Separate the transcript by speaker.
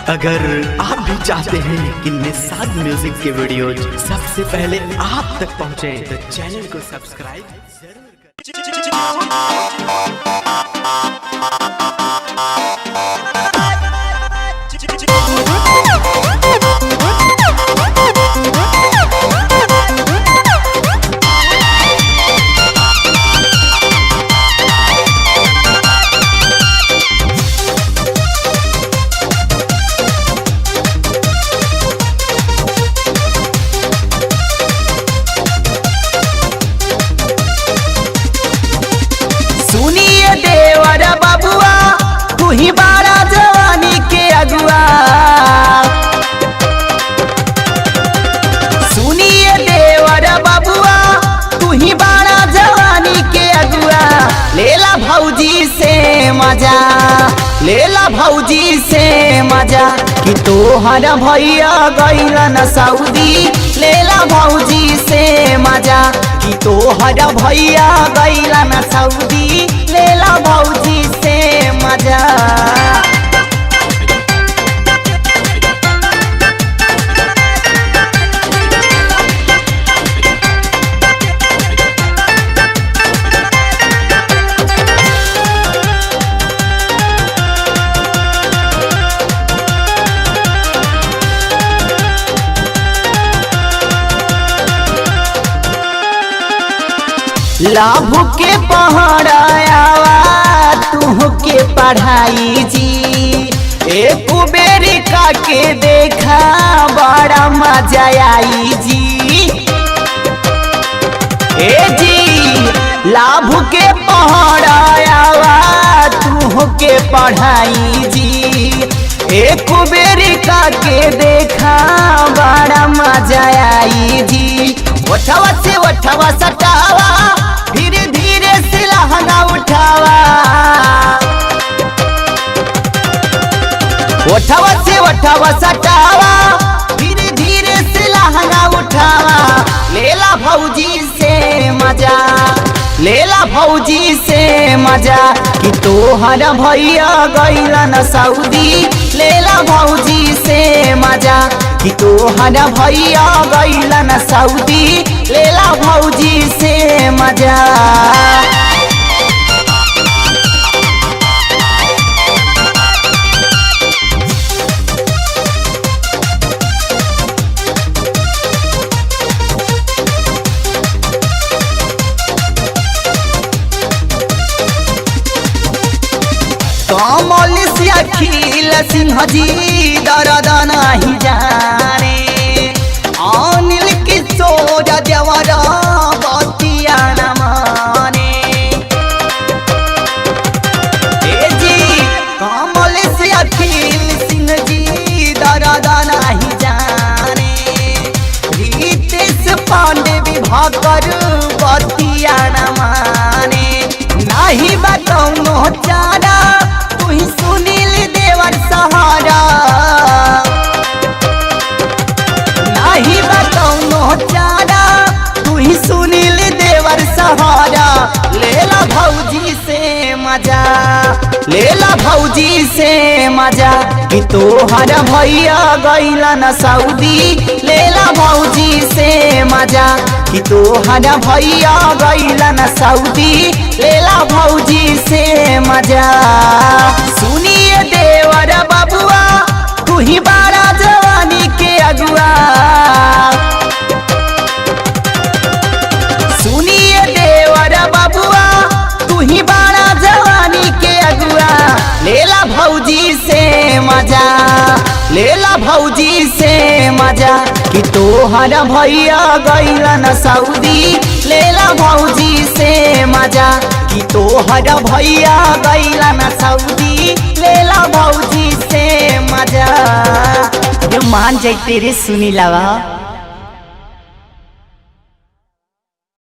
Speaker 1: अगर आप भी चाहते हैं कि निषाद म्यूजिक के वीडियोज सबसे पहले आप तक पहुंचे तो चैनल को सब्सक्राइब जरूर
Speaker 2: सुनिए देवर बबुआ तू ही बारा जवानी के अगुआ। सुनिए देवर बबुआ तू ही बारा जवानी के अगुआ। लेला भौजी से मजा, लेला भौजी से मजा कि तोहर भैया गइलन सऊदी। लेला भौजी से मजा कि तोहर भैया गइलन सऊदी। लेला भौजी से मजा। लाभ के पहराया तू के पढ़ाई जी। एक बेरी का के देखा बड़ा मजा आई जी। ए जी लाभ के पहराया तू के पढ़ाई जी। एक बेरी का के देखा बड़ा मजा आई जी। उठवा से उठवा सटावा धीरे धीरे से लहंगा उठावा। उठवा से उठवा सटावा धीरे धीरे से लहंगा उठावा। लेला भौजी से मजा, लेला भौजी से मजा कि तोहर भैया गइलन सऊदी। लेला भौजी से मजा कि तोहर भैया गइलन सऊदी। लेला भौजी से मजा। कमल से अखिल सिंह जी दर्द नहीं जाने। अनिल किशोर देवर बतिया न माने। ए जी कमल से अखिल सिंह जी दर्द नहीं जाने। रितेश पांडे विभाकर बतिया न माने। नहीं बताऊं चारा तू ही सुनील देवर सहारा। नहीं बताऊं चारा तू ही सुनील देवर सहारा। लेला भौजी से मजा, लेला भौजी से मजा कि तोहर भैया गइलन सऊदी। लेला भौजी से मजा कि तोहर भैया गइलन सऊदी। लेला भौजी से मजा। सुनिए देवर बबुआ तू ही बारा जवानी के अगुआ। सुनिए देवर बबुआ तू ही बारा जवानी के अगुआ। लेला भौजी से मजा, लेला भौजी से मजा कि तोहर भैया गइलन सऊदी। लेला भौजी से मजा कि तोहर भैया गइलन सऊदी। लेला भौजी से मजा। मान जाते रे सुनीलावा।